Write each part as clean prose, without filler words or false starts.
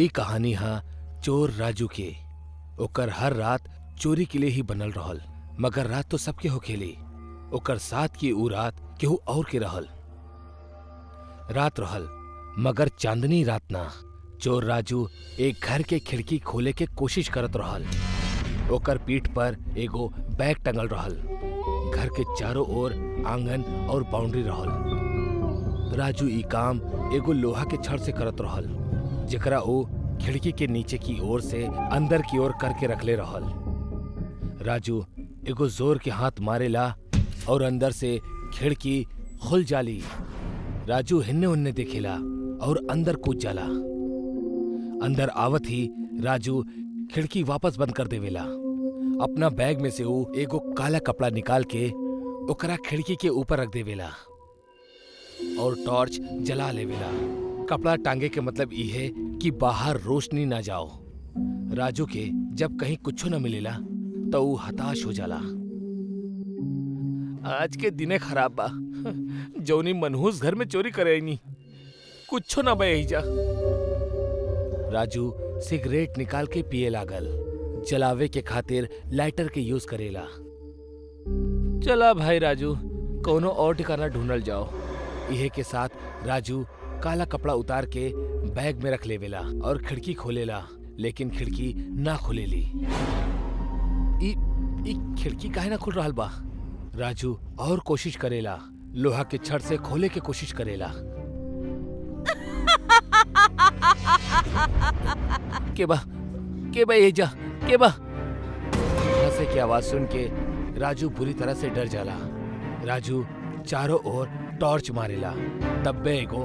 ई कहानी हा चोर राजू के। ओकर हर रात चोरी के लिए ही बनल रहल, मगर रात तो सबके होखेली। ओकर साथ की ऊ रात केहू और के रहल। रात रहल मगर चांदनी रात ना। चोर राजू एक घर के खिड़की खोले के कोशिश करत रहल। ओकर पीठ पर एगो बैग टंगल रहल। घर के चारों ओर आंगन और बाउंड्री रहल। राजू ई काम एगो लोहा के छड़ से करत रहल, जेकरा वो खिड़की के नीचे की ओर से अंदर की ओर करके रखले रहल। राजू एगो जोर के हाथ मारेला और अंदर से खिड़की खुल जाली। राजू हिन्ने उन्ने देखेला और अंदर कूद जाला। अंदर आवत ही राजू खिड़की वापस बंद कर देवेला। अपना बैग में से वो एगो काला कपड़ा निकाल के ओकरा खिड़की के ऊपर रख देवेला और टॉर्च जला लेवेला। कपड़ा टांगे के मतलब ई है कि बाहर रोशनी ना जाओ। राजू के जब कहीं कुछ न मिलेला तो वो हताश हो जाला। आज के दिने खराब बा, जौनी मनहूस घर में चोरी करे नहीं, कुछ ना बे जा। राजू सिगरेट निकाल के पिए लागल। जलावे के खातिर लाइटर के यूज करेला। चला भाई राजू, कोनो और ठिकाना ढूंढल जाओ। इहे के साथ राजू काला कपड़ा उतार के बैग में रख लेवेला और खिड़की खोलेला, लेकिन खिड़की ना खुलेली। ई खिड़की काहे ना खुल रहल बा? राजू और कोशिश करेला, लोहा के छड़ से खोले के कोशिश करेला। के बा ये जा के बा। हंसे की आवाज सुन के राजू बुरी तरह से डर जाला। राजू चारों ओर टॉर्च मारेला। तब्बे एगो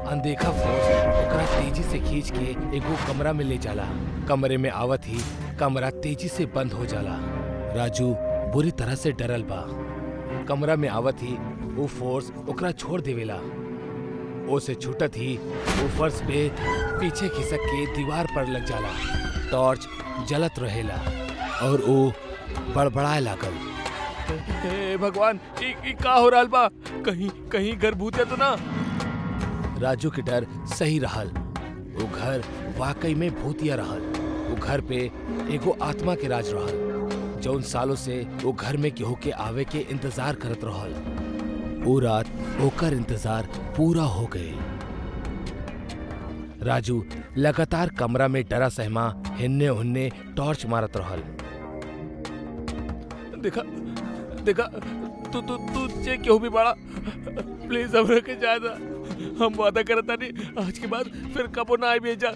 अनदेखा फोर्स ओकरा तेजी से खींच के एगो कमरा में ले जाला। कमरे में आवत ही कमरा तेजी से बंद हो जाला। राजू बुरी तरह से डरल बा। कमरा में आवत ही वो फोर्स ओकरा छोड़ देवेला। ओसे छूटत ही वो फर्श पे पीछे खिसक के दीवार पर लग जाला। टॉर्च जलत रहेला और वो बड़बड़ाए लागल। हे भगवान, ई का हो रहल बा? कहीं घर भूतिया तो ना? राजू के डर सही रहल। वो घर वाकई में भूतिया रहल। वो घर पे एगो आत्मा के राज रहल, जौन सालों से वो घर में केहू के आवे के इंतजार करत रहल। वो रात ओकर इंतजार पूरा हो गए। राजू लगातार कमरा में डरा सहमा हिन्ने हुन्ने टॉर्च मारत रहल। देखा तू चेक क्यों भी बड़ा, प्लीज हमरा के ज्यादा, हम वादा करता नहीं आज के बाद फिर कबो ना आई भेजा।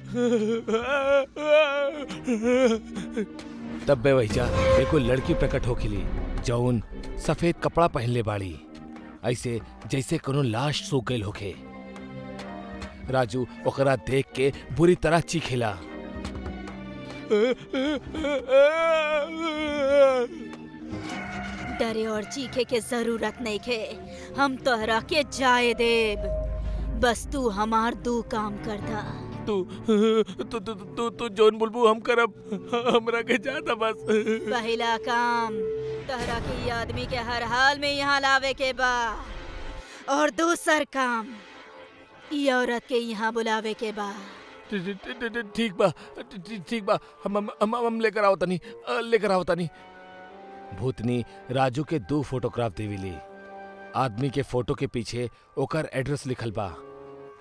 तब बे वहीजा एको लड़की प्रकट होखिली, जौन सफेद कपड़ा पहनले बाड़ी, ऐसे जैसे कोनो लाश सूख गईल होखे। राजू ओकरा देख के बुरी तरह चीखेला। डरे और चीखे के जरूरत नहीं खे, हम तोहरा के जाए देब। बस तू हमार दू काम कर दा। तू जोन बुलबू हम करब, हमरा के जाता बस। पहला काम तोहरा के ये आदमी के हर हाल में यहाँ लावे के बा, और दूसर काम ये औरत के यहाँ बुलावे के बा। ठीक बा, हम लेकर आओ तनी। भूतनी राजू के 2 फोटोग्राफ देविली। आदमी के फोटो के पीछे ओकर एड्रेस लिखल बा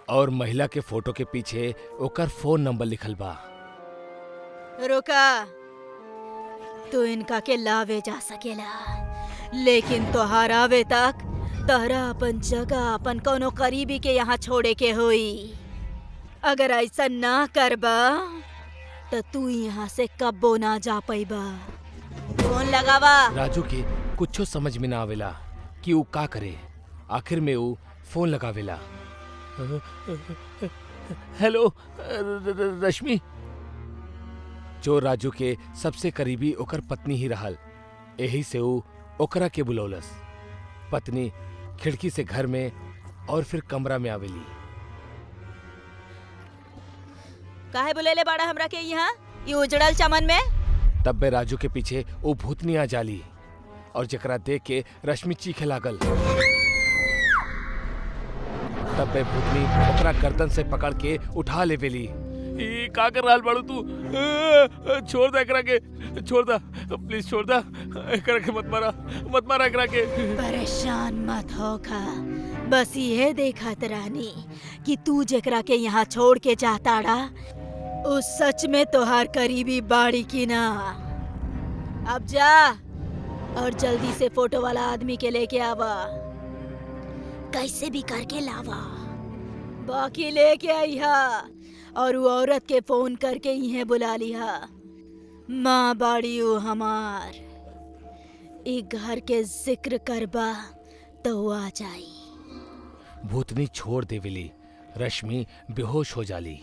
और महिला के फोटो के पीछे ओकर फोन नंबर लिखल बा। रुका, तू इनका के लावे जा सकेला, लेकिन तोहार आवे तक तोहरा अपन जगह अपन कोनो करीबी के यहाँ छोड़े के होई। अगर ऐसा ना करबा तो तू यहाँ से कब्बो ना जा पाइबा। फोन लगावा। राजू के कुछो समझ में ना आवेला कि वो का करे। आखिर में वो फोन लगावेला। हेलो रश्मि। जो राजू के सबसे करीबी ओकर पत्नी ही रहल, यही से वो ओकरा के बुलौलस। पत्नी खिड़की से घर में और फिर कमरा में आवेली। काहे बुलेले बाड़ा हमरा के यहाँ ये उजड़ल चमन में? तब बे राजू के पीछे वो भूतनी आ जाली और जकरा देख के रश्मि चीखे लागल। तब बे भूतनी ओकरा गर्दन से पकड़ के उठा लेवेली। ई का कर रहल बाड़ू तू? छोड़ दे एकरा के, छोड़ दा, प्लीज छोड़ दा, एकरा के मत मारा एकरा के। परेशान मत होखा, बस ये देखत रानी कि तू जेकरा के यहाँ छोड़ के जाताड़ा उस सच में तोहार करीबी बाड़ी की ना। अब जा और जल्दी से फोटो वाला आदमी के लेके आवा, कैसे भी करके लावा। बाकी लेके आई हा और वो औरत के फोन करके इन्हें बुला लिहा। माँ बाड़ी उ हमार, ई घर के जिक्र करबा तो वो आ जाई। भूतनी छोड़ देवेली, रश्मि बेहोश हो जाली।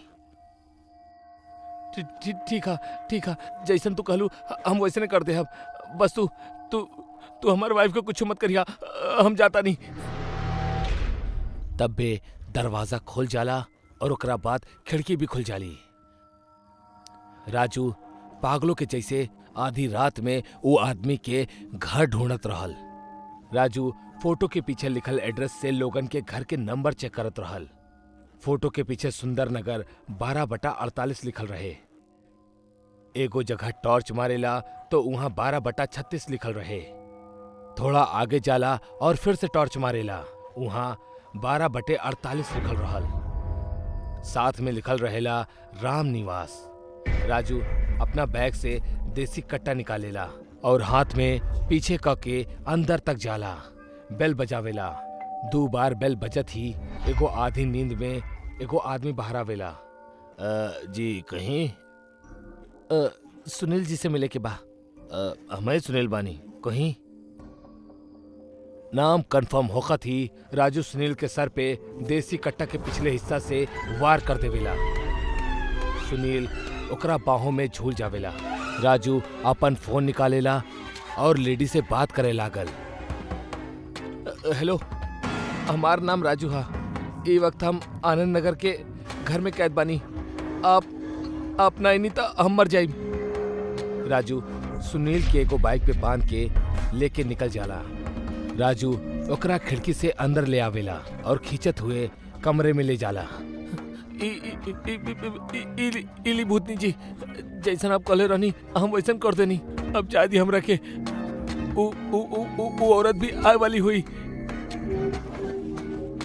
ठीक है, जैसन तू कहलू हम वैसे कर दे। बस तू हमारे वाइफ को कुछ मत करिया, हम जाता नहीं। तब बे दरवाजा खोल जाला और ओकरा बाद खिड़की भी खुल जाली। राजू पागलों के जैसे आधी रात में वो आदमी के घर ढूंढत रहल। राजू फोटो के पीछे लिखल एड्रेस से लोगन के घर के नंबर चेक करत रहल। फोटो के पीछे सुंदर नगर 12/48 लिखल रहे। एगो जगह टॉर्च मारेला तो वहां 12/36 लिखल रहे। थोड़ा आगे जाला और फिर से टॉर्च मारेला, वहां 12/48 लिखल रहल। साथ में लिखल रहेला राम निवास। राजू अपना बैग से देसी कट्टा निकालेला और हाथ में पीछे के अंदर तक जाला। बेल बजावेला। 2 बार बेल बजत ही एगो आधी नींद में एगो आदमी बाहर आवेला। जी कहीं? सुनील जी से मिले के बा। हमें सुनील बानी कहीं? नाम कंफर्म होखत ही राजू सुनील के सर पे देसी कट्टा के पिछले हिस्सा से वार कर देवेला। सुनील ओकरा बाहों में झूल जावेला। राजू अपन फोन निकालेला और लेडी से बात करे लागल। हेलो, हमार नाम राजू हा। ये वक्त हम आनंद नगर के घर में कैद बानी। आप ना नहीं तो हम मर जाइम। राजू सुनील के एगो बाइक पे बांध के लेके निकल जाला। राजू ओकरा खिड़की से अंदर ले आवेला और खींचत हुए कमरे में ले जाला। इली भूतनी जी, जैसन आप कहले रहनी हम वैसन कर देनी। अब शायद हमरा के वो औरत भी आए वाली हुई।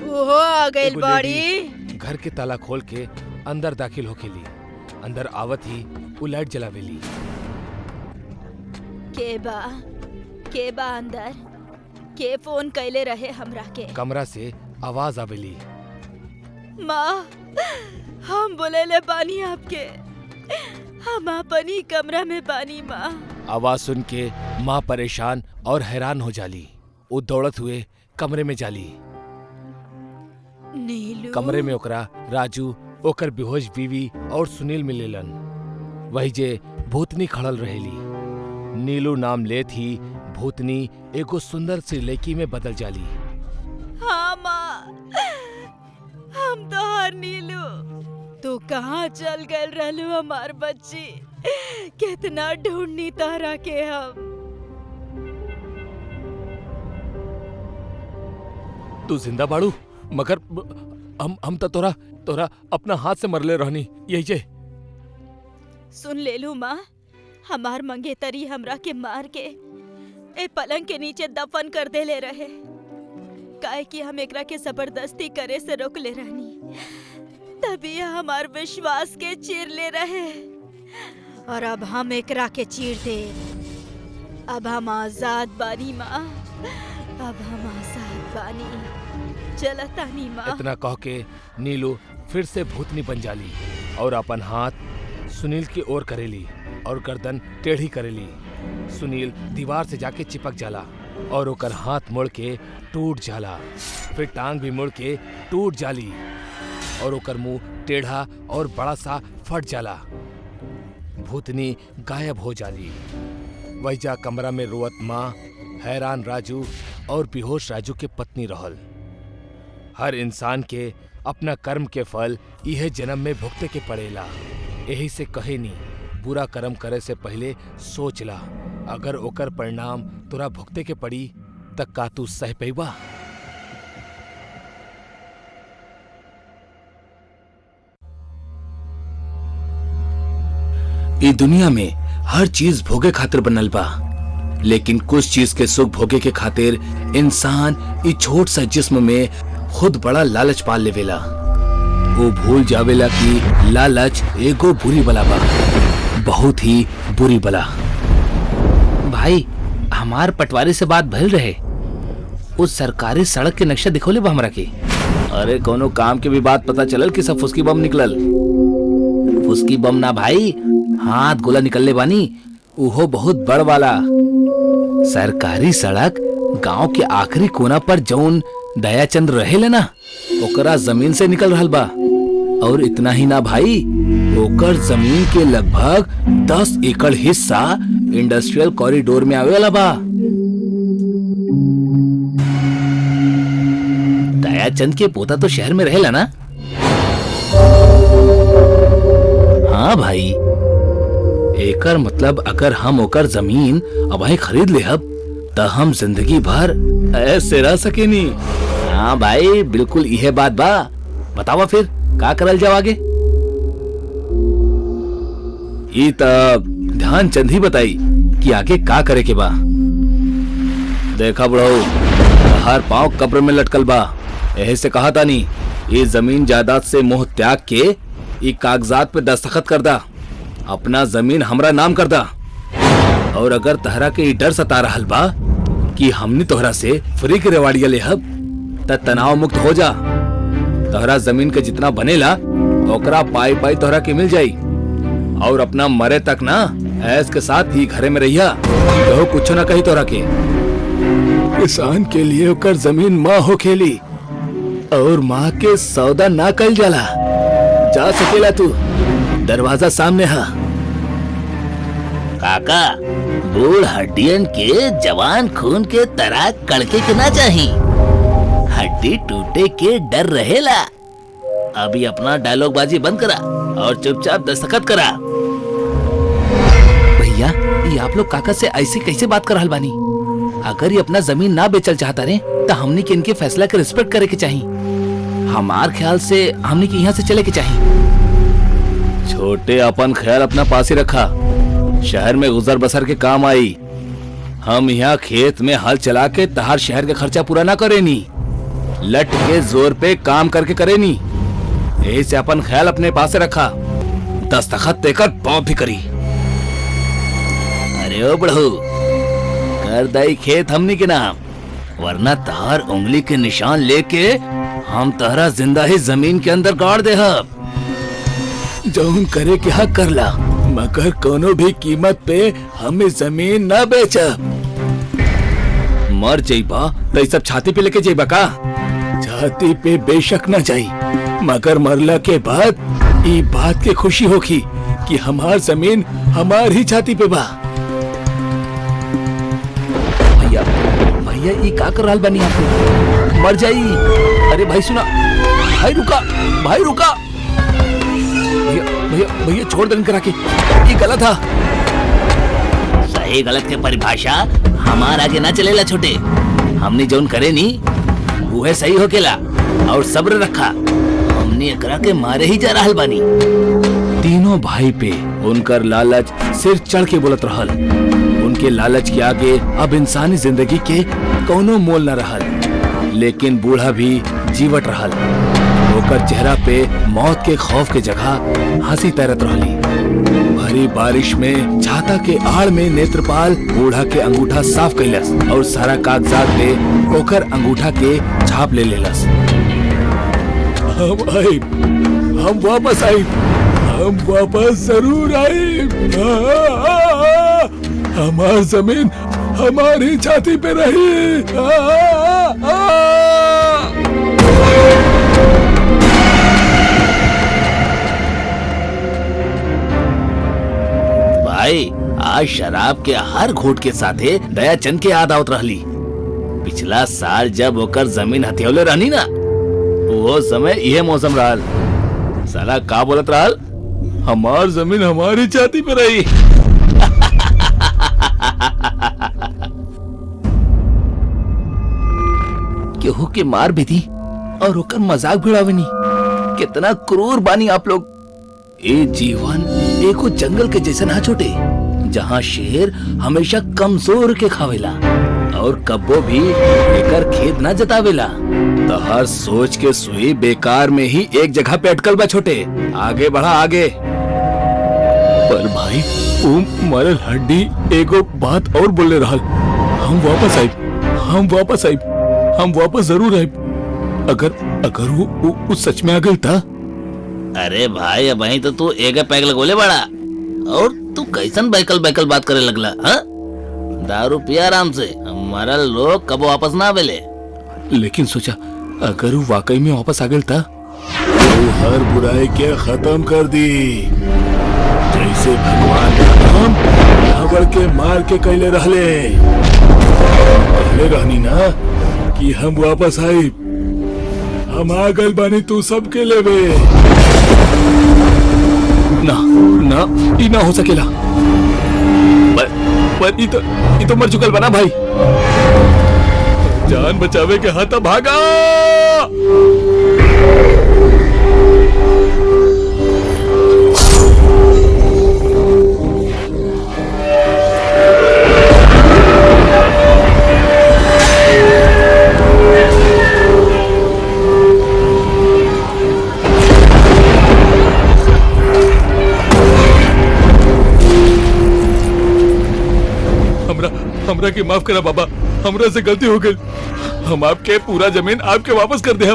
ओहो आ गइल बाड़ी। घर के ताला खोल के अंदर दाखिल होकेली। अंदर आवत ही वो लाइट जलावेली। के बा अंदर? के फोन कैले रहे हमरा के? कमरा से आवाज आवेली। माँ, हम बोलेले बानी आपके, हम अपनी कमरा में बानी माँ। आवाज सुन के माँ परेशान और हैरान हो जाली। वो दौड़त हुए कमरे में जाली। नीलू। कमरे में ओकरा राजू, ओकर बेहोश बीवी और सुनील मिलेलन। वही जे भूतनी खड़ल रहेली। नीलू नाम लेत ही भूतनी एगो सुंदर सी लड़की में बदल जाली। हाँ माँ, हम तो हर नीलू। तू कहाँ चल गए रहलू हमार बच्ची? कितना ढूंढनी तारा के हम। तू जिंदा बाड़ू, मगर हम तो तोरा अपना हाथ से मरले रहनी। यही जे सुन ले लू माँ, हमार मंगेतरी हमरा के मार के ए पलंग के नीचे दफन कर दे ले रहे। काहे कि हम एकरा के जबरदस्ती करे से रोक ले रहनी, तभी हमार विश्वास के चीर ले रहे। और अब हम एकरा के चीर दे। अब हम आजाद बानी माँ, अब हम आजाद बानी। चलतानी माँ। इतना कह के नीलू फिर से भूतनी बन जाली और अपन हाथ सुनील की ओर करेली और गर्दन टेढ़ी करेली। सुनील दीवार से जाके चिपक जाला और ओकर हाथ मुड़ के टूट जाला। फिर टांग भी मुड़ के टूट जाली और ओकर मुंह टेढ़ा और बड़ा सा फट जाला। भूतनी गायब हो जाली। वही जा कमरा में रोवत माँ, हैरान राजू और बेहोश राजू के पत्नी रहल। हर इंसान के अपना कर्म के फल यह जन्म में भुगते के पड़ेला। यही से कहे नी, बुरा कर्म करे से पहले सोच ला, अगर ओकर परिणाम तोरा भुगते के पड़ी तक का तू सह पैबा? ई दुनिया में हर चीज भोगे खातिर बनल बा, लेकिन कुछ चीज के सुख भोगे के खातिर इंसान ई छोट सा जिस्म में खुद बड़ा लालच पाल लेवेला। वो भूल जावेला कि लालच एगो बुरी बला बा, बहुत ही बुरी बला। भाई हमार पटवारी से बात भइल रहे, उस सरकारी सड़क के नक्शा दिखोले बा हमरा के। अरे कोनो काम के भी बात पता चलल कि सब फुसकी बम निकलल। फुसकी बम ना भाई, हाथ गोला निकलले बानी, उहो बहुत बड़ वाला। सरकारी सड़क गांव के आखिरी कोना पर जौन दयाचंद रहेले ना, ओकरा जमीन से निकल रहल बा। और इतना ही ना भाई, ओकर जमीन के लगभग 10 एकड़ हिस्सा इंडस्ट्रियल कॉरिडोर में आवे वाला बा। दयाचंद के पोता तो शहर में रहेला ना? हाँ भाई, एकर मतलब अगर हम ओकर जमीन अबही खरीद लेहब त हम जिंदगी भर ऐसे रह सकेनी। हाँ भाई, बिल्कुल यह बात बा। बतावा फिर का करल जाव आगे? ई तब ध्यानचंद ही बताई कि आगे का करे के बा। देखा बड़ो, हर पांव कब्र में लटकल बा। यही से कहा था नी, ये जमीन जायदाद से मोह त्याग के ये कागजात पे दस्तखत कर दा, अपना जमीन हमरा नाम कर दा। और अगर तहरा के डर सता रहल बा कि हमने तोहरा से फ्री के रेवाड़िया लेहब, त तनाव मुक्त हो जा। तोहरा जमीन के जितना बनेला ओकरा पाई पाई तोहरा के मिल जाई। और अपना मरे तक ना ऐस के साथ ही घरे में रहिया, तो कुछ ना कही तोहरा के। किसान के लिए ओकर जमीन माँ हो खेली, और माँ के सौदा ना कल जाला। जा सकेला तू, दरवाजा सामने है। काका, बूढ़ हड्डियन के जवान खून के तरह कड़के के ना चाही, हड्डी टूटे के डर रहेला। अभी अपना डायलॉग बाजी बंद करा और चुपचाप दस्तखत करा। भैया, ये आप लोग काका से ऐसे कैसे बात कर रहल बानी? अगर ये अपना जमीन ना बेचल चाहता रहे तो हमने के इनके फैसला के रिस्पेक्ट करे के चाहिए। हमार ख्याल से हमने के यहाँ से चले के चाहिए। छोटे, अपन ख्याल अपना पास ही रखा, शहर में गुजर बसर के काम आई। हम यहाँ खेत में हल चला के तहार शहर का खर्चा पूरा ना करेनी, लट के जोर पे काम करके करेनी। यही से अपन ख्याल अपने पास से रखा, दस्तखत देकर पॉप भी करी। अरे ओ बड़ू, कर दाई खेत हमनी के नाम, वरना तहार उंगली के निशान लेके हम तहरा जिंदा ही जमीन के अंदर गाड़ दे। जौन करे के हक कर ला, मगर कोनो भी कीमत पे हमें जमीन ना बेचा। मर जाइबा तो सब छाती पे लेके जाइबा का? छाती पे बेशक ना जाई, मगर मरला के बाद ई बात के खुशी होगी कि हमार जमीन हमार ही छाती पे बा। भैया, भैया ये का कर रहल बानी आप? मर जाई। अरे भाई सुना, भाई रुका, भाई रुका। भैया भैया भैया छोड़ दे करा के, ये गलत था। सही गलत के परिभाषा हमार आगे ना चलेला छोटे। हमने जोन करे नी वो है सही होकेला, और सब्र रखा। हमने एकरा के मारे ही जा रहल बानी। तीनों भाई पे उनकर लालच सिर चढ़ के बोलत रहल। उनके लालच के आगे अब इंसानी जिंदगी के कोनो मोल न रहल। लेकिन बूढ़ा भी जीवट रहल, ओकर चेहरा पे मौत के खौफ के जगह हंसी तैरत रहली। भरी बारिश में छाता के आड़ में नेत्रपाल बूढ़ा के अंगूठा साफ कैलस और सारा कागजात पे ओकर अंगूठा के छाप ले लेलस। हम आए, हम वापस आए, हम वापस जरूर आए। हमार जमीन हमारी छाती पे रही। भाई, आज शराब के हर घूंट के साथे दयाचंद के याद आवत रहली। पिछला साल जब ओकर जमीन हथियौले रहनी ना, वो समय यह मौसम रहल। साला का बोलत रहल? हमार जमीन हमारी छाती पे रही। केहू के मार भी दी और ओकर मजाक भिड़ावे नी। कितना क्रूर बानी आप लोग। ए जीवन एको जंगल के जैसा ना छोटे, जहाँ शेर हमेशा कमजोर के खावेला और कब्बो भी एकर खेत ना जतावेला। तो हर सोच के सुई बेकार में ही एक जगह पे अटकल बा छोटे। आगे बढ़ा आगे। पर भाई वो मरल हड्डी एगो बात और बोले रहल, हम वापस आइब, हम वापस आइब, हम वापस जरूर आइब। अगर वो सच में आ गई था। अरे भाई अब वहीं तो तू एक पैक लगोले बड़ा, और तू कैसन बैकल बैकल बात करे लगला? हाँ, दारू पिया आराम से, हमारा लोग कब वापस ना आवेले। लेकिन सोचा अगर वो वाकई में वापस आ गई था तो हर बुराई के खत्म कर दी, जैसे भगवान राम रावण के मार के कैले रहले। कहले रहनी ना कि हम वापस आई, हम आ गए बानी तू सबके लेवे। ना ना ई ना हो सकेला। पर ई तो मर चुकल बना भाई। जान बचावे के हाथ भागा। हमरा के माफ करा बाबा, हमरा से गलती हो गई। हम आपके पूरा जमीन आपके वापस कर दे।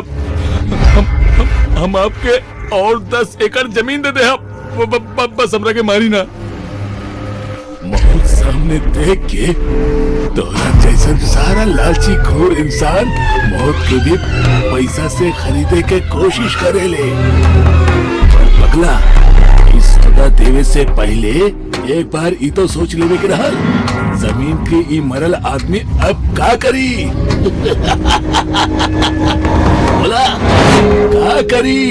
हम आपके और 10 एकड़ जमीन दे दे। बस हमरा के मारी ना। मौत सामने देख के तोरा जैसा सारा लालची खोर इंसान मौत के भी पैसा से खरीदे के कोशिश करेले। पगला, इस सौदा देवे से पहले एक बार ई तो सोच लेवे के रहल, जमीन के ई मरल आदमी अब का करी। बोला का करी।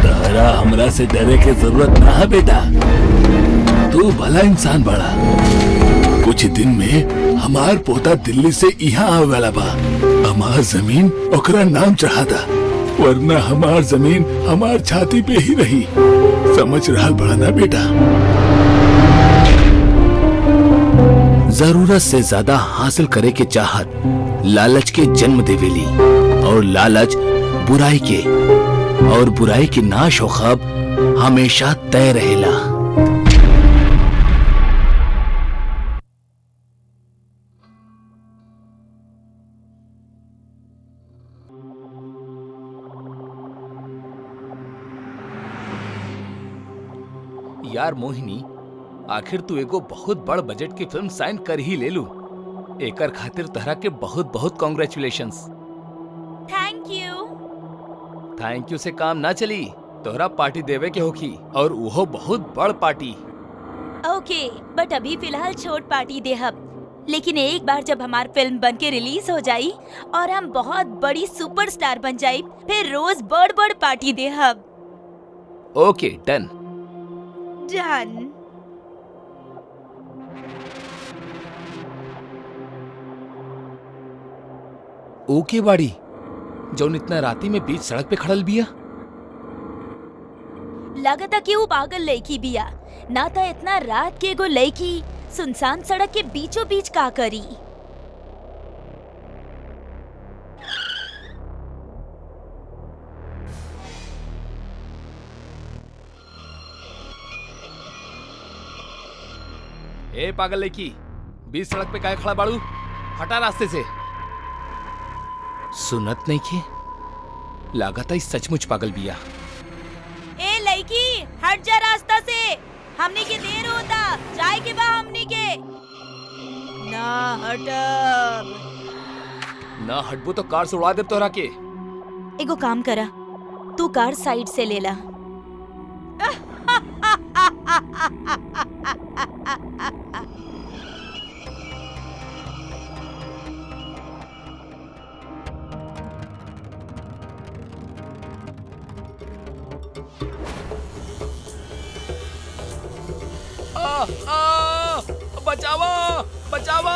तारा हमरा से डरे के जरूरत ना है बेटा, तू भला इंसान बड़ा। कुछ दिन में हमार पोता दिल्ली से यहाँ आवे वाला बा। हमार जमीन ओकरा नाम चढ़ा था, वरना हमार जमीन हमार छाती पे ही रही। समझ रहा बड़ा ना बेटा। जरूरत से ज्यादा हासिल करे के चाहत लालच के जन्म देवेली, और लालच बुराई के, और बुराई के नाश हो खब हमेशा तय रहेला। यार मोहिनी, आखिर तू एगो बहुत बड़ बजट की फिल्म साइन कर ही ले लू। एकर खातिर तहरा के बहुत बहुत congratulations. Thank you. Thank you से काम ना चली, तोहरा पार्टी देवे के होखी, और वो बहुत बड़ पार्टी। ओके, बट अभी फिलहाल छोट पार्टी देहब। लेकिन एक बार जब हमार फिल्म बन के रिलीज हो जाई और हम बहुत बड़ी सुपरस्टार बन जाई, फिर रोज बड़ बड़ पार्टी देहब। ओके डन। डन। ओके बाड़ी, जौन इतना राती में बीच सड़क पे खड़ल बिया। लगता कि वो पागल लड़की बिया, ना था इतना रात के एगो लड़की सुनसान सड़क के बीचों बीच का करी। ए पागल लड़की, बीच सड़क पे काहे खड़ा बाड़ू? हटा रास्ते से। सुनत नहीं के, लागत है सचमुच पागल बिया। ए लड़की, हट जा रास्ता से, हमने के देर होता, जाए के बा हमने के। ना हटब। ना हटबू तो कार से उड़ा दे तोहरा के। एगो काम करा, तू कार साइड से ले ला। बचावा बचावा।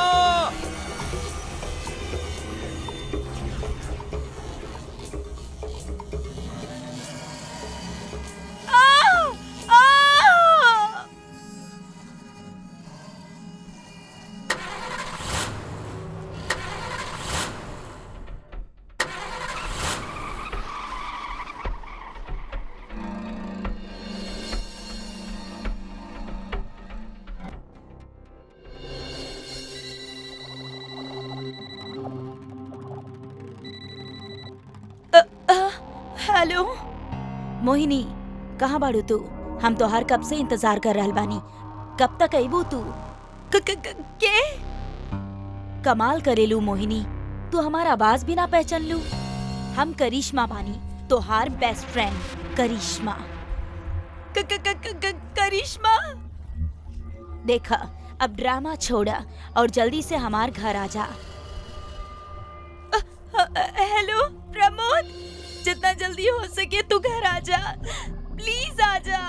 हेलो मोहिनी, कहाँ बाड़ू तू? हम तोहार कब से इंतजार कर रहल बानी। कब तक अइबू तू? के कमाल करेलू मोहिनी, तू हमारा आवाज भी ना पहचान लू। हम करिश्मा बानी, तोहार बेस्ट फ्रेंड करिश्मा। करिश्मा, देखा अब ड्रामा छोड़ा और जल्दी से हमार घर आ जा। हेलो प्रमोद, जितना जल्दी हो सके तू घर आ जा, प्लीज आ जा।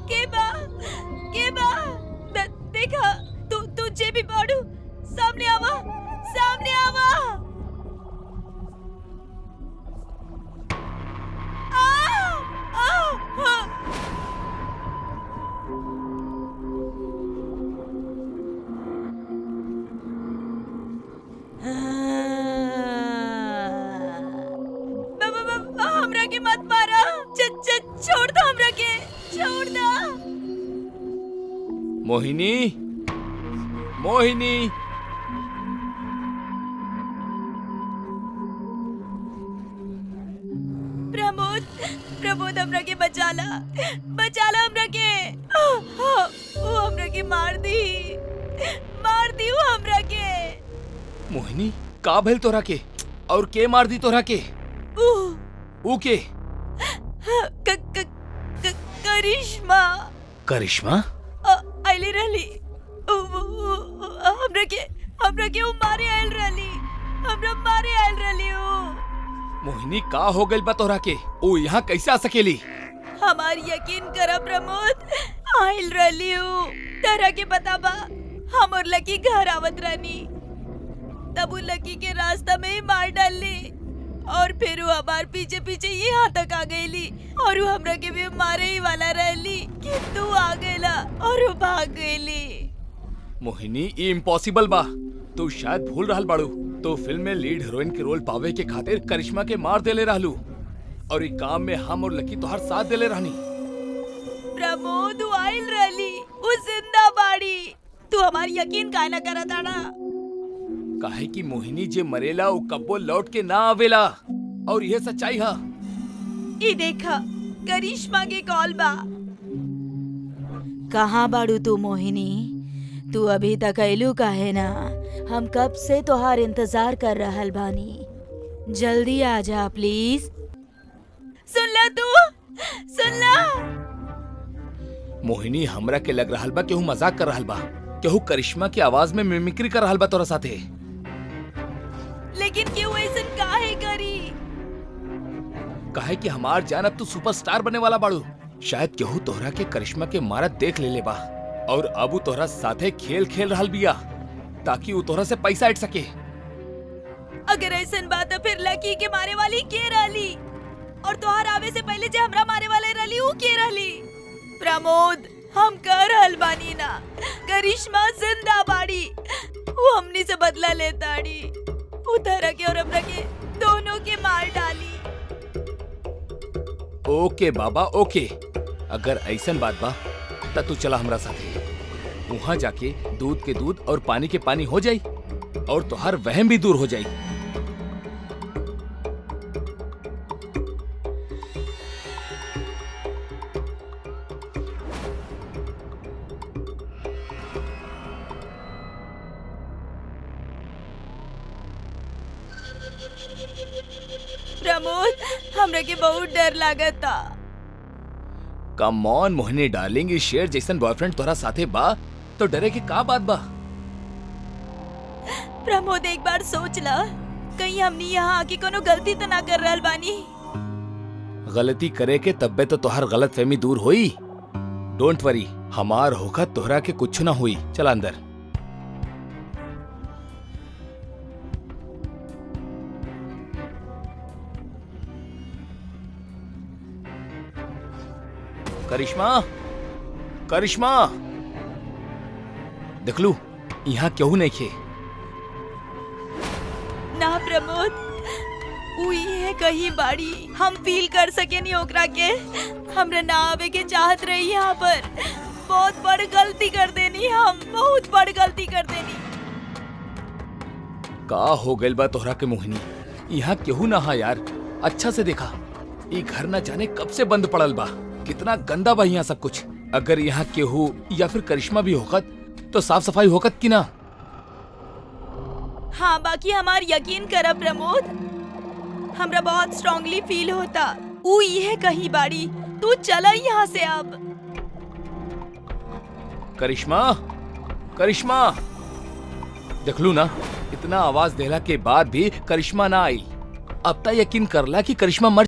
के बा देखा तू जे भी बाड़ू, सामने आवा, सामने आवा। हमरा के मत मारा, छोड़ दो, हमरा के छोड़ दो। मोहिनी, मोहिनी, प्रमोद, प्रमोद हमरा के बचाला, बचाला हमरा के। वो हमरा के मार दी वो हमरा के। मोहिनी, का भेल तोरा के? और के मार दी तोरा के? ऊ के? करिश्मा। करिश्मा? आइली रहली, हमरा के वो मारे आइल रहली, हमरा मारे आइल रहली। मोहिनी, का हो गइल बा तोरा के? ओ यहाँ कैसे आ सकेली? हमार यकीन करा प्रमोद, आइल रहली हूँ। तरह के पता बा, हम और लकी घर आवत रहनी, तब वो लकी के रास्ता में ही मार डालली और फिर वो हमार पीछे पीछे यहाँ तक आ गईली और वो हमरा के भी मारे ही वाला रहली कि तू आ गईला और वो भाग गईली। मोहिनी, ये इम्पॉसिबल बा। तू शायद भूल रहल बाड़ू। तो फिल्म में लीड हीरोइन के रोल पावे के खातिर करिश्मा के मार देले रहलू और एक काम में हम और लकी तोहर साथ देले रहनी। प्रमोद, वो आइल रहली, वो जिंदा बाड़ी। तू हमार यकीन काहे ना करत आना? काहे कि मोहिनी जे मरेला वो कब्बो लौट के ना आवेला और यह सच्चाई है। ये देखा, करिश्मा के कॉल बा। कहाँ बाड़ू तू मोहिनी? तू अभी तक आइलू काहे ना? हम कब से तोहार इंतजार कर रहल बानी। जल्दी आ जा प्लीज। सुन ला तू, सुन ला। मोहिनी, हमरा के लग रहल बा केहू मजाक कर रहल बा, केहू करिश्मा की आवाज में मिमिक्री कर रहल बा तोरा साथे। लेकिन क्यों ऐसन काहे करी? काहे कि हमार जान अब तू सुपरस्टार बने वाला बाड़ू। शायद केहू तोहरा के करिश्मा के मारत देख ले बा और अब वो तोहरा साथे खेल खेल रहल बिया ताकि वो तोहरा से पैसा इट सके। अगर ऐसन बात है फिर लकी के मारे वाली के रहली और तोहार आवे से पहले जे हमरा मारे वाले रहली वो के रहली? प्रमोद, हम कर रहल बानी ना, करिश्मा जिंदा बाड़ी। वो हमनी से बदला लेताड़ी, उधर के और हमरा के दोनों के मार डाली। ओके बाबा, ओके। अगर ऐसन बात बा त तू चला हमरा साथे। वहाँ जाके दूध के दूध और पानी के पानी हो जाई और तोहार वहम भी दूर हो जाई। प्रमोद, हमरा के बहुत डर लागता। कम ऑन मोहिनी डार्लिंग, इस शेर जैसन बॉयफ्रेंड तोरा साथे बा तो डरे के का बात बा? प्रमोद, एक बार सोच ला, कहीं हमनी यहाँ आके कोनो गलती तो ना कर रहल बानी। गलती करे के तब्बे तो तोहर गलत फहमी दूर हुई। डोंट वरी, हमार होगा तोहरा के कुछ ना हुई। चल अंदर। करिश्मा, करिश्मा, देख लू यहाँ केहू नहीं खे। ना प्रमोद, उई है कहीं बाड़ी, हम फील कर सके नहीं ओकरा के। हमरा ना आवे के चाहत रही यहाँ पर। बहुत बड़ गलती कर देनी, हम बहुत बड़ गलती कर देनी। का हो गइल बा तोहरा के मोहिनी? यहाँ केहू ना हा यार। अच्छा से देखा, ये घर ना जाने कब से बंद पड़ल बा। कितना गंदा बा यहाँ सब कुछ। अगर यहाँ केहू या फिर करिश्मा भी होकत तो साफ सफाई होकत की ना। हाँ, बाकी हमार यकीन कर प्रमोद, हमरा बहुत स्ट्रांगली फील होता उई है कहीं बाड़ी। तू चला यहाँ से अब। करिश्मा, करिश्मा, देख लू ना, इतना आवाज देला के बाद भी करिश्मा ना आई। अब तक यकीन करला कि करिश्मा मर।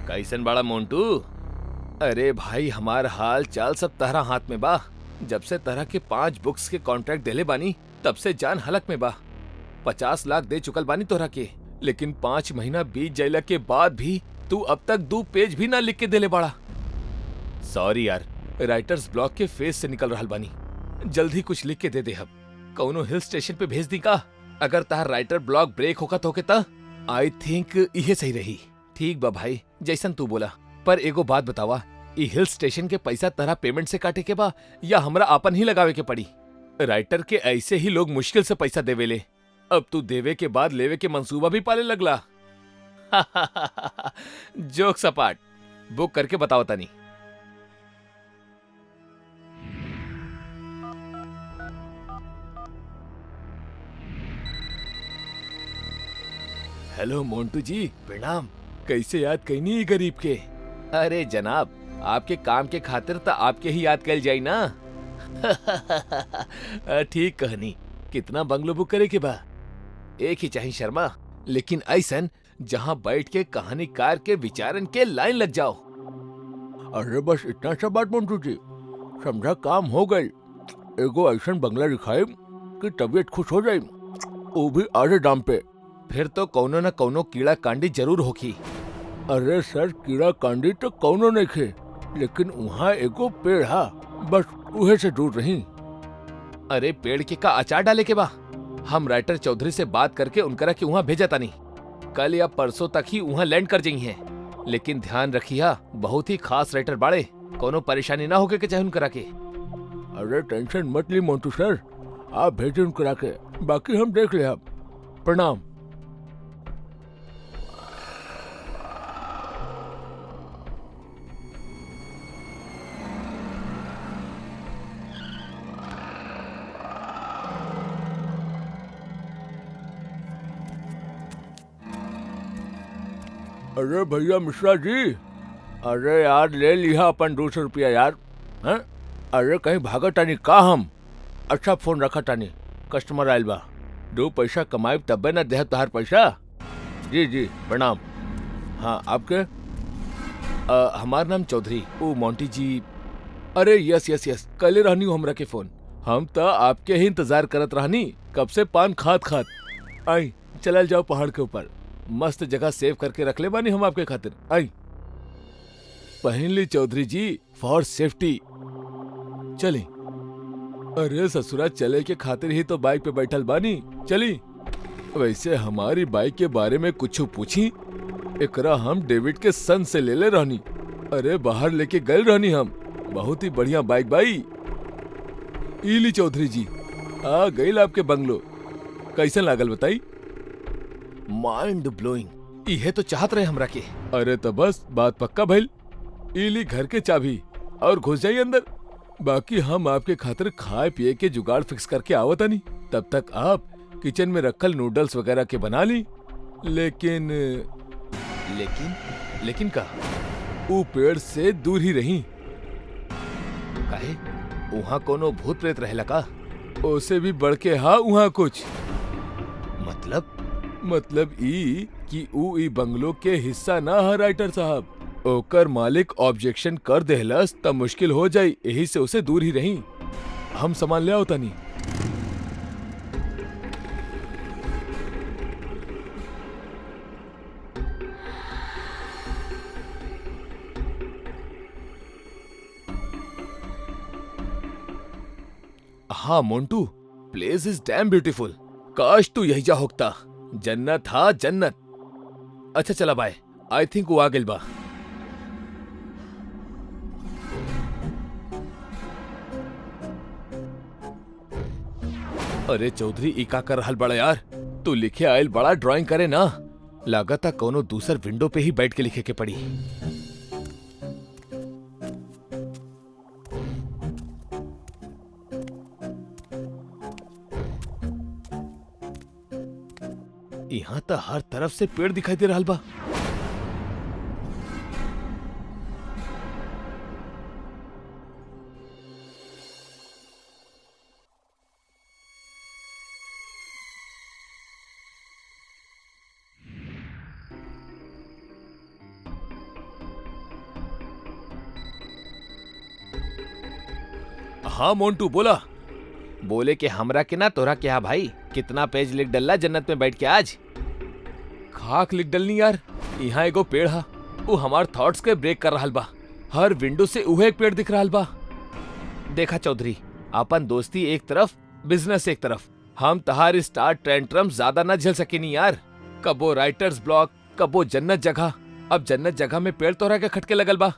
कैसन बड़ा मोंटू? अरे भाई, हमार हाल चाल सब तहरा हाथ में बा। जब से तरह के 5 बुक्स के कॉन्ट्रैक्ट देले बानी तब से जान हलक में बा। 50 लाख दे चुकल बानी तोहरा के, लेकिन 5 महीना बीत जाइला के बाद भी तू अब तक 2 पेज भी ना लिख के देले बाड़ा। सॉरी यार, राइटर्स ब्लॉक के फेस से निकल रहल बानी। जल्द ही कुछ लिख के दे दे। अब कौनो हिल स्टेशन पे भेज दी का? अगर तार राइटर ब्लॉक ब्रेक होगा तो के आई थिंक इहे सही रही। ठीक बा भाई, जैसन तू बोला। पर एगो बात बतावा, ई हिल स्टेशन के पैसा तरह पेमेंट से काटे के बा या हमरा आपन ही लगावे के पड़ी? राइटर के ऐसे ही लोग मुश्किल से पैसा देवेले। अब तू देवे के बाद लेवे के मंसूबा भी पाले लगला। जोक सपाट। बुक करके बताओ तनी। हेलो मोंटू जी, प्रणाम। कैसे याद कैनी गरीब के? अरे जनाब, आपके काम के खातिर तो आपके ही याद कल जाई ना। ठीक कहनी। कितना बंगलो बुक करे के बा? एक ही चाहिए शर्मा, लेकिन ऐसन जहाँ बैठ के कहानीकार के विचारन के लाइन लग जाओ। अरे बस इतना सा बात मोंटू जी, समझा काम हो गई। एगो ऐसन बंगला दिखाए कि तबीयत खुश हो जाए, वो भी आधे दाम पे। फिर तो कौनो न कौनो कीड़ा कांडी जरूर होगी। अरे सर, कीड़ा कांडी तो कौनो नहीं खे, लेकिन वहाँ एगो पेड़ हा, बस उहे से दूर रही। अरे पेड़ के का अचार डाले के बा? हम राइटर चौधरी से बात करके उनकरा के वहाँ भेजा तानी। कल या परसों तक ही वहाँ लैंड कर जाई हैं। लेकिन ध्यान रखिया, बहुत ही खास राइटर बाड़े, कोनो परेशानी ना होके के चाहे उनकरा के। अरे टेंशन मत ली मोंटू सर, आप भेजे उनकरा के, बाकी हम देख ले। अब प्रणाम। अरे भैया मिश्रा जी, अरे यार ले लिया अपन 200 रुपया यार। हैं? अरे कहीं भागा टानी का हम? अच्छा फोन रखा टानी, कस्टमर आयल बा। 2 पैसा कमाए तबे ना देह तोहार पैसा। जी जी प्रणाम। हाँ आपके? हमार नाम चौधरी। ओ मोंटी जी। अरे यस यस यस, कल रहनी हमरा के फोन। हम तो आपके ही इंतजार करत रहनी, कब से पान खात खात। आई चलल जाओ पहाड़ के ऊपर, मस्त जगह सेव करके रख ले बानी हम आपके खातिर। आई पहन ली चौधरी जी, फॉर सेफ्टी। चली। अरे ससुरा, चले के खातिर ही तो बाइक पे बैठल बानी, चली। वैसे हमारी बाइक के बारे में कुछ पूछी? एकरा हम डेविड के सन से ले ले रहनी। अरे बाहर लेके गए रहनी हम, बहुत ही बढ़िया बाइक बाई। इली चौधरी जी, आ गई आपके बंगलो। कैसन लागल बताई? Mind blowing. इहे तो चाहत रहे हमरा के। अरे तो बस बात पक्का भइल। इली घर के चाबी और घुस जाइए अंदर। बाकी हम आपके खातिर खाए पिए के जुगाड़ फिक्स करके आवतानी। तब तक आप किचन में रखल नूडल्स वगैरह के बना ली। लेकिन लेकिन का? वो पेड़ से दूर ही रही। काहे? वहाँ कोनो भूत प्रेत रहेला का? ओसे भी बढ़ के हा वहाँ कुछ। मतलब मतलब ई कि ऊ ई बंगलो के हिस्सा ना हा राइटर साहब। ओकर मालिक ऑब्जेक्शन कर देहलस तब मुश्किल हो जाई, यही से उसे दूर ही रही। हम सामान ले आओ तनी। हाँ Montu, place is damn beautiful. काश तू यही जा होकता। जन्नत हा जन्नत। अच्छा चला बाय, आई थिंक वो आ गेल बा। अरे चौधरी ई का कर रहल बड़ा यार। तू लिखे आयल बड़ा ड्राइंग करे ना। लागता कोनो दूसर विंडो पे ही बैठ के लिखे के पड़ी। यहाँ तो हर तरफ से पेड़ दिखाई दे रहल बा। हाँ मोन्टू बोला। बोले कि हमरा के ना तोरा क्या भाई, कितना पेज लिख डल्ला जन्नत में बैठ के आज। खाक लिख डलनी यार। यहाँ एगो पेड़ हा, वो हमार थॉट्स के ब्रेक कर रहल बा। हर विंडो से उहे एक पेड़ दिख रहल बा। देखा चौधरी, अपन दोस्ती एक तरफ, बिजनेस एक तरफ। हम तहार स्टार टेंट्रम ज्यादा ना झेल सकेनी यार। कबो राइटर्स ब्लॉक, कबो जन्नत जगह। अब जन्नत जगह में पेड़ तोरा के खटके लगल बा।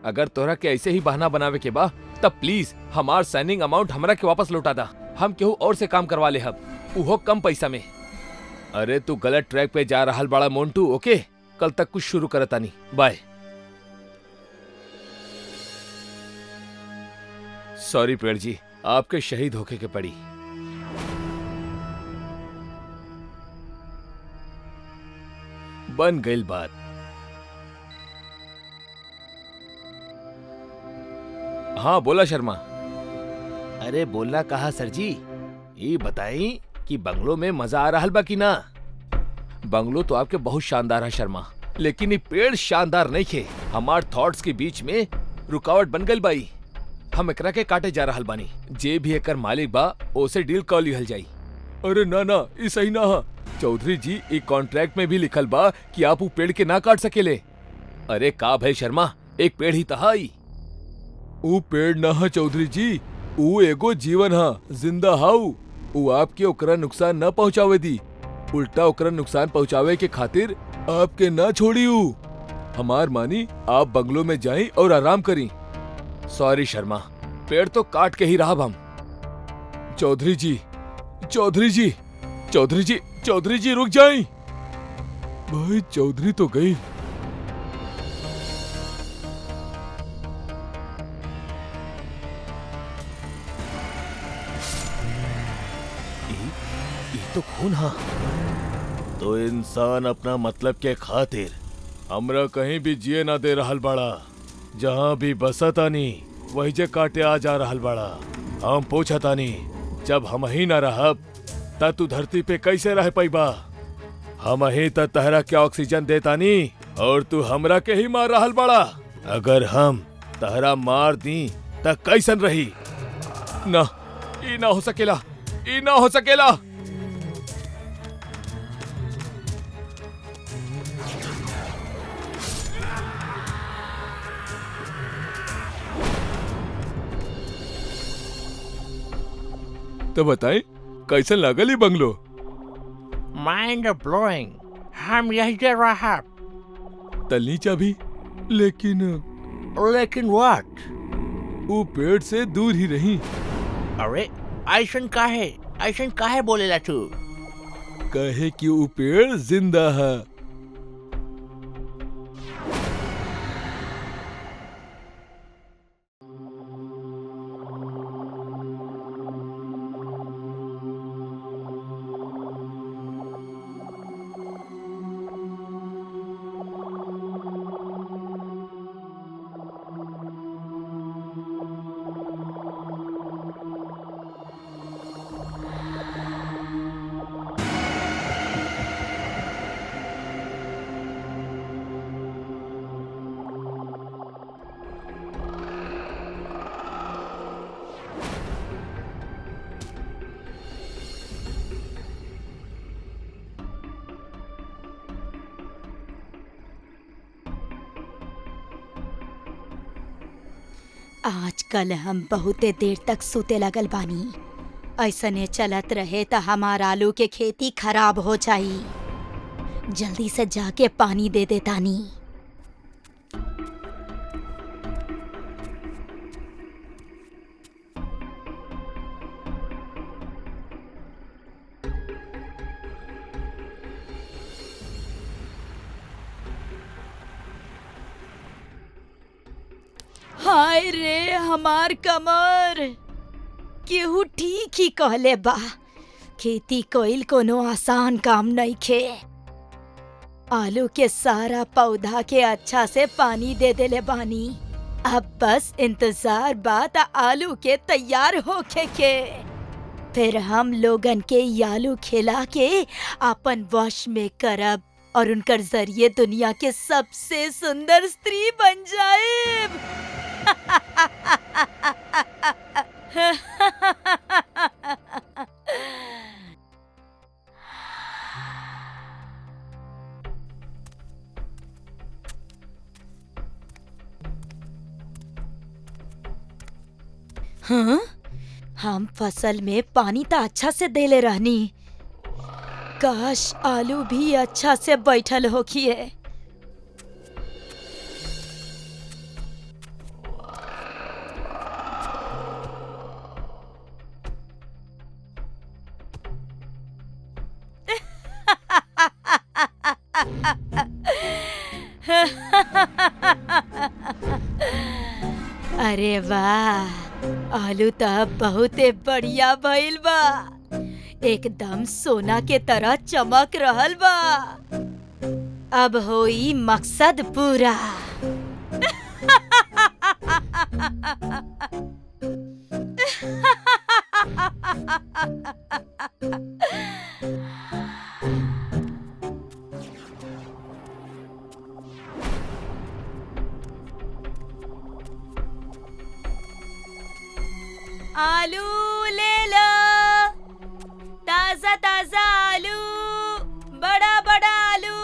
अगर तोरा के ऐसे ही बहाना बनावे के बा तब प्लीज हमार साइनिंग अमाउंट हमरा के वापस लौटा दा। हम केहू और से काम करवा ले हब, उहो कम पैसा में। अरे तू गलत ट्रैक पे जा रहल बड़ा मोन्टू। ओके, कल तक कुछ शुरू करता नहीं। बाय। सॉरी पेड़ जी, आपके शहीद होके के पड़ी। बन गई बात। हाँ बोला शर्मा। अरे बोलना कहा सर जी, ये बताई कि बंगलो में मजा आ रहा बा कि ना। बंगलो तो आपके बहुत शानदार है शर्मा, लेकिन ये पेड़ शानदार नहीं खे। हमार थॉट्स के बीच में रुकावट बन गई बाई। हम एकरा के काटे जा रहल बानी। जे भी एकर मालिक बा ओसे डील कर लिहल जाई। अरे ना ना, ये सही ना हा चौधरी जी। एक कॉन्ट्रैक्ट में भी लिखल बा कि आप वो पेड़ के ना काट सकेले। अरे का भाई शर्मा, एक पेड़ ही तहाई। ऊ पेड़ ना हा चौधरी जी, ऊ एगो जीवन हा, जिंदा हाउ। ऊ आपके ओकरा नुकसान न पहुंचावे दी, उल्टा ओकरा नुकसान पहुंचावे के खातिर आपके ना छोड़ी। ऊ हमार मानी, आप बंगलो में जाई और आराम करी। सॉरी शर्मा, पेड़ तो काट के ही रहा हम। चौधरी जी, चौधरी जी, चौधरी जी, चौधरी जी रुक जाई। भाई चौधरी तो गई। तो खून हा। तो इंसान अपना मतलब के खातिर हमरा कहीं भी जिए ना दे रहल बड़ा। जहाँ भी बसतानी वही जे काटे आ जा रहल बड़ा। हम पूछतानी, जब हम ही ना रहब त तू धरती पे कैसे रह पाइबा। हम ही त तहरा के ऑक्सीजन देतानी और तू हमरा के ही मार रहल बड़ा। अगर हम तहरा मार दी त कैसन रही। ना, ई ना हो सकेला, ई ना हो सकेला। तो बताएं कैसे लागल ही बंगलो। Mind blowing. हम यही दे रहा। तलनी चाबी, लेकिन व्हाट? वो पेड़ से दूर ही रही। अरे ऐसन काहे बोलेला तू? कहे कि वो पेड़ जिंदा है। आजकल हम बहुते देर तक सूते लगल बानी। ऐसने चलत रहे त हमार आलू के खेती खराब हो जाई। जल्दी से जाके पानी दे देतानी। हाय रे हमार कमर। केहू ठीक ही कहले बा, खेती कईल कोनो आसान काम नइखे। आलू के सारा पौधा के अच्छा से पानी दे देले बानी। अब बस इंतजार बा त आलू के तैयार होखे के। फिर हम लोगन के ई आलू खिला के अपन वश में करब और उनकर जरिए दुनिया के सबसे सुंदर स्त्री बन जाएब। हाँ? हम फसल में पानी तो अच्छा से देले रहनी। काश आलू भी अच्छा से बैठल होखिए। अरे वाह, आलू तो अब बहुते बढ़िया भइल बा। एकदम सोना के तरह चमक रहल बा। अब होई मकसद पूरा। आलू ले लो, ताजा ताजा आलू, बड़ा बड़ा आलू,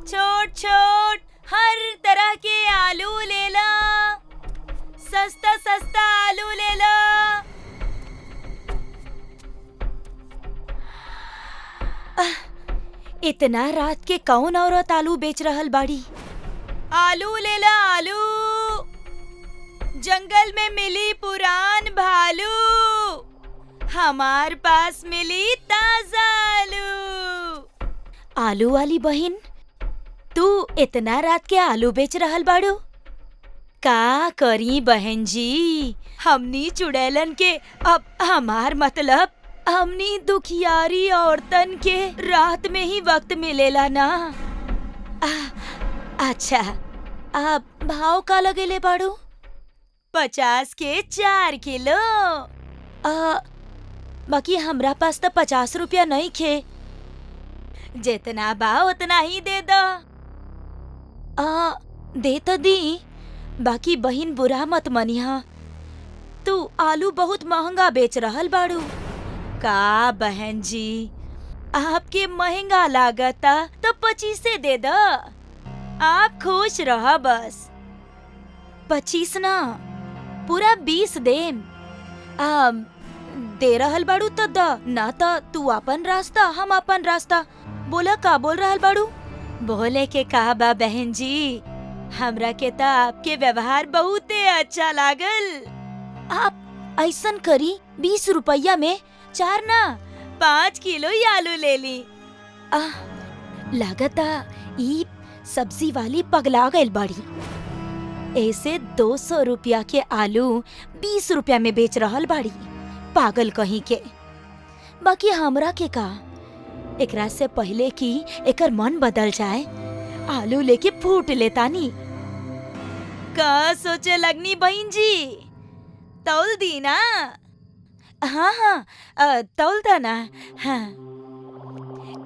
छोट छोट, हर तरह के आलू ले लो। सस्ता सस्ता आलू ले लो। इतना रात के कौन औरत आलू बेच रहल बाड़ी? आलू ले लो आलू, जंगल में मिली पुरान भालू, हमार पास मिली ताजा आलू। आलू वाली बहिन, तू इतना रात के आलू बेच रहल बाड़ू? का करी बहन जी, हमनी चुड़ैलन के, अब हमार मतलब हमनी दुखियारी औरतन के रात में ही वक्त मिलेला ना। अच्छा, आप भाव का लगेले बाड़ू? 50 के 4 किलो। बाकी हमरा पास तो 50 रुपया नहीं खे। जितना बा उतना ही दे दो। दे तो दी, बाकी बहिन बुरा मत मनिहा। तू आलू बहुत महंगा बेच रहल बाड़ू। का बहन जी, आपके महंगा लागता तो 25 से दे दो। आप खुश रहो बस। 25 ना, पूरा 20 देम। दे रहल बाड़ू तो द, ना तो तू अपन रास्ता हम अपन रास्ता। बोला का बोल रहल बाड़ू? बोले के का बा बहन जी, हमरा के तो आपके व्यवहार बहुते अच्छा लागल। आप ऐसन करी, 20 रुपया में 4 ना 5 किलो ही आलू ले ली। लागता ई सब्जी वाली पगला गइल बाड़ी। ऐसे 200 रुपया के आलू 20 रुपया में बेच रहल बाड़ी। पागल कहीं के। बाकी हमरा के का, एकरा से पहले कि एकर मन बदल जाए, आलू लेके फूट लेतानी। का सोचे लगनी बहन जी? तौल दी ना? हाँ, तौल दा ना। हाँ,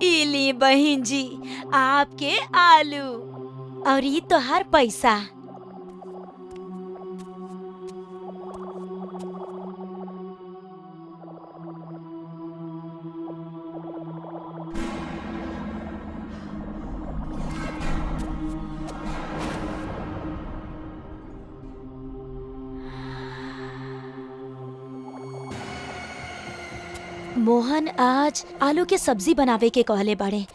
इली बहन जी आपके आलू, और ये तोहार पैसा। मोहन आज आलू के सब्जी बनावे के कहले बाड़े।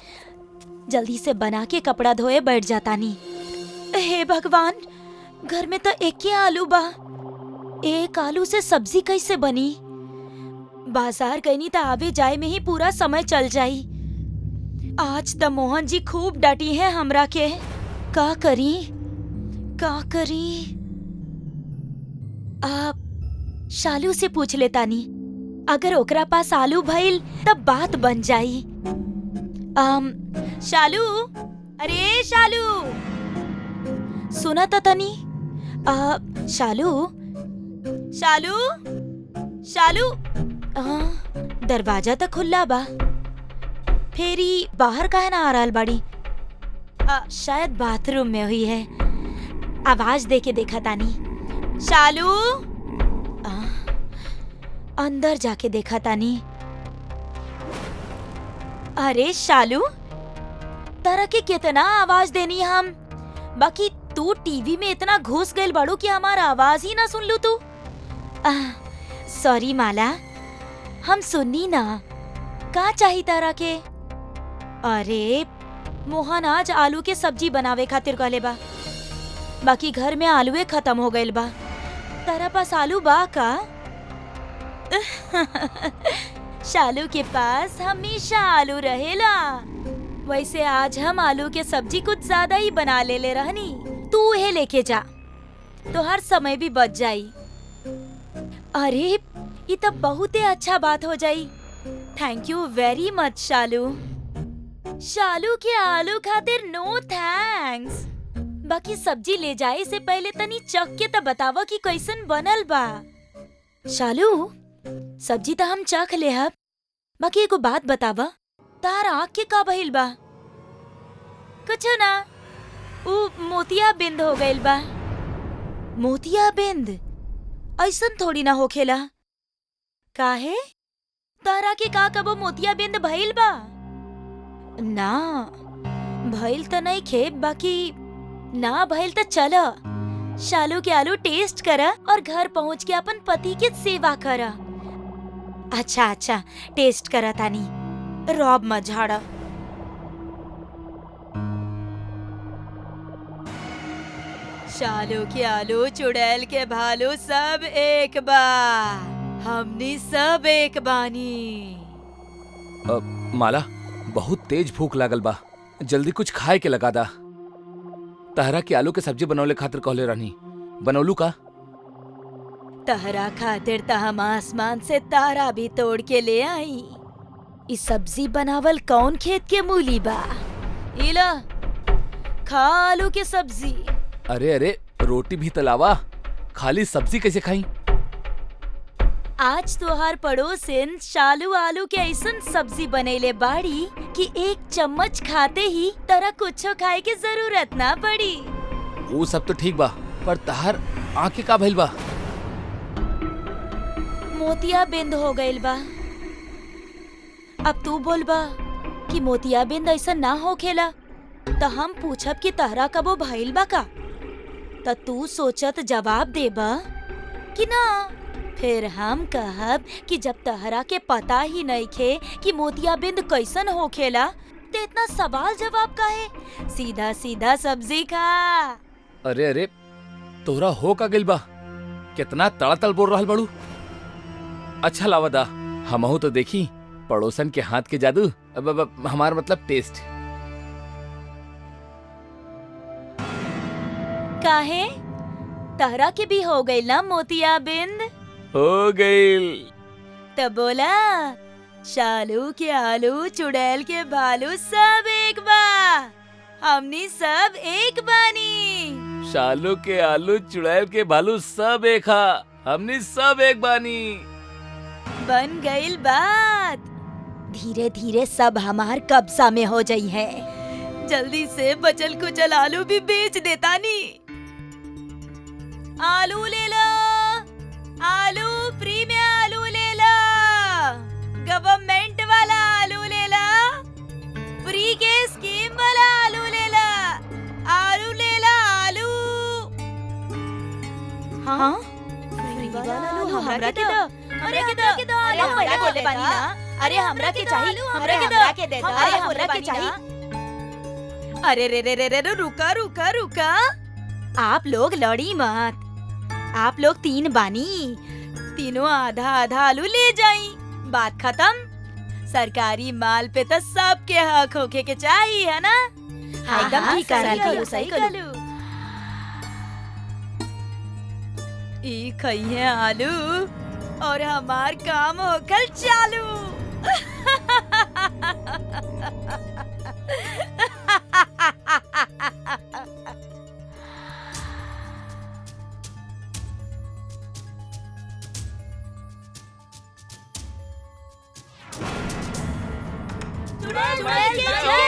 जल्दी से बना के कपड़ा धोए बैठ जाता नी। हे भगवान, घर में तो एक ही आलू बा। एक आलू से सब्जी कैसे बनी? बाजार गईनी तो आवे जाए में ही पूरा समय चल जाई। आज तो मोहन जी खूब डांटी है हमरा के। का करी? आप शालू से पूछ लेता नी। अगर ओकरा पास आलू भइल तब बात बन जाई। शालू, अरे शालू, सुना तो तनी। शालू, शालू, शालू। दरवाजा तो खुला बा, फेरी बाहर काहे ना आ रहल बाड़ी? शायद बाथरूम में हुई है। आवाज दे के देखा तानी। शालू, अंदर जाके देखा तानी। अरे शालू, तरह के कितना आवाज देनी हम, बाकी तू टीवी में इतना घुस गइल बाड़ू कि हमारा आवाज ही ना सुन लू तू। सॉरी माला, हम सुननी ना। का चाहिए तारा के? अरे मोहन आज आलू के सब्जी बनावे खातिर कहले बा, बाकी घर में आलूए खत्म हो गइल बा। तारा पास आलू बा का? शालू के पास हमेशा आलू रहेला। वैसे आज हम आलू के सब्जी कुछ ज्यादा ही बना ले रहनी। तू ये लेके जा, तो हर समय भी बच जाई। अरे ये तो बहुत ही अच्छा बात हो जाई। थैंक यू वेरी मच शालू। शालू के आलू खातिर नो थैंक्स। बाकी सब्जी ले जाए से पहले तनी चख के तो बतावा कि कैसन बनल बा। शालू, सब्जी तो हम चख ले हब, बाकी एगो बात बतावा, तार आँख के का बहिल बा? कुछ ना, उ मोतिया बिंद हो गइल बा। मोतिया बिंद ऐसन थोड़ी ना होखेला। काहे? तारा के का कबो मोतिया बिंद भइल बा? ना भइल त नहीं खे, बाकी ना भइल त चला शालू के आलू टेस्ट करा और घर पहुँच के अपन पति के सेवा करा। अच्छा, टेस्ट करा तानी, रौब मत झाड़ा। शालू के आलू, चुड़ैल के भालू सब एक बा। हमनी सब एक बानी। माला, बहुत तेज भूख लागल बा, जल्दी कुछ खाए के लगा दा। तहरा के आलू के सब्जी बनौले खातिर कहले रहनी, बनौलू का? तहरा खातिर त हम आसमान से तारा भी तोड़ के ले आई। इस सब्जी बनावल कौन खेत के मूली बा? इला खा आलू के सब्जी। अरे रोटी भी तलावा, खाली सब्जी कैसे खाई? आज तोहार पड़ोसिन शालू आलू के ऐसन सब्जी बनैले बाड़ी कि एक चम्मच खाते ही तरह कुछ खाए के जरूरत ना पड़ी। वो सब तो ठीक बा, पर तहार आँखें का भइल बा? मोतिया बिंद हो गइल बा। अब तू बोलबा कि मोतिया बिंद ऐसा ना हो खेला, तो हम पूछब कि तहरा कबो भइल बा का? तो तू सोचत जवाब देबा कि ना। फिर हम कहब कि जब तहरा के पता ही नहीं खे कि मोतिया बिंद कैसन हो खेला, तो इतना सवाल जवाब काहे? सीधा सीधा सब्जी खा। अरे तोहरा हो का गइल बा? कितना तड़ातड़ बोल रहल बाड़ू। अच्छा लावा दा, हमहू तो देखी पड़ोसन के हाथ के जादू। अब हमार मतलब टेस्ट। काहे? तहरा के भी हो गइल ना मोतिया बिंद? हो गइल। तो बोला, शालू के आलू, चुड़ैल के भालू सब एक बा। हमनी सब एक बानी। शालू के आलू, चुड़ैल के भालू सब एक हा, हमनी सब एक बानी। बन गइल बात। धीरे धीरे सब हमार कब्जा में हो जाई है। जल्दी से बचल कुचल आलू भी बेच देता नी। आलू ले लो, आलू फ्री में आलू ले लो। गवर्नमेंट वाला आलू ले लो, फ्री के स्कीम वाला आलू ले लो। आलू ले लो, आलू। हाँ, फ्री वाला आलू हमरा के दो। अरे के दो, हम पहले बोले बानी ना। अरे हमरा के चाहिए, हमरा के दे दो, अरे हमरा के चाहिए। अरे रे रे रे रे रुका रुका रुका, आप लोग लड़ी मत। आप लोग 3 बानी, तीनों आधा आधा आलू ले जाई, बात खत्म। सरकारी माल पे तो सबके हक होके के चाहिए, है ना? एकदम ठीक करू, सही करू। ई खइए आलू और हमार काम होकल चालू। चुड़ैल माई की जय हो,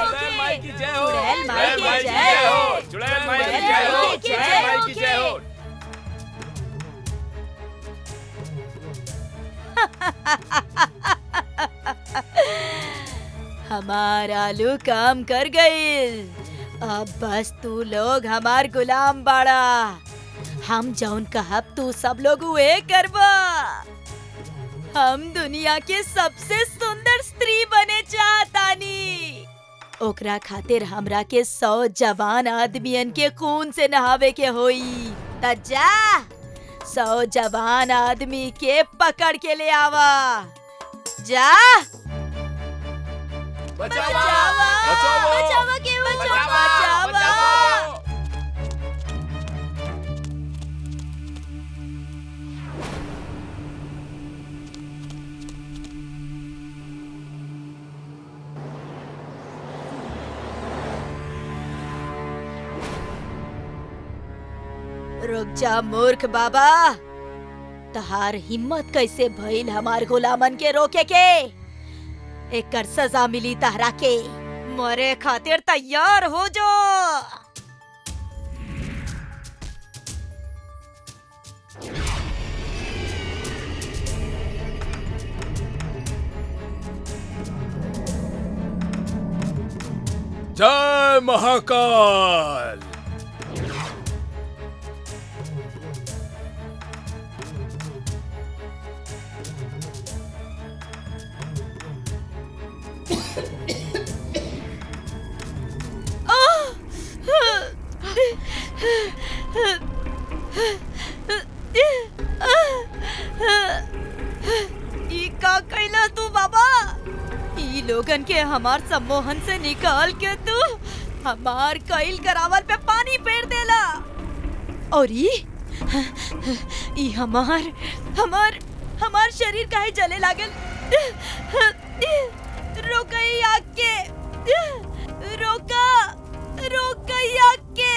चुड़ैल माई की जय हो, चुड़ैल माई की जय हो, चुड़ैल माई की जय हो, चुड़ैल माई की जय हो। हमार आलू काम कर गईल। अब बस तू लोग हमार गुलाम बाड़ा। हम जौन कहब तू सब लोग वे करबा। हम दुनिया के सबसे सुंदर स्त्री बने चाहतानी। ओकरा खातिर हमरा के 100 जवान आदमियन के खून से नहावे के होई। त जा 100 जवान आदमी के पकड़ के ले आवा। जा बचावा, बचावा के बचावा। रुक जा मूर्ख बाबा, तहार हिम्मत कैसे भइल हमार गुलामन के रोके के? एकर सजा मिली तहरा के। मरे खातिर तैयार हो जो। जय महाकाल। ई का कैला तू बाबा? ई लोगन के हमार सम्मोहन से निकाल के तू हमार कैल करावल पे पानी फेर देला। और ई हमार शरीर काहे जले लागल? रोका ई आग के, रोका ई आग के।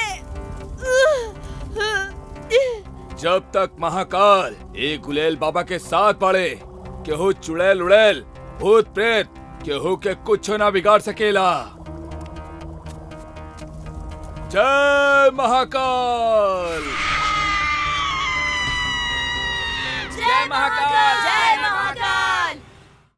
जब तक महाकाल एक गुलेल बाबा के साथ पड़े, केहू चुड़ैल उड़ैल भूत प्रेत केहू के कुछ ना बिगाड़ सकेला। जय महाकाल। जय महाकाल।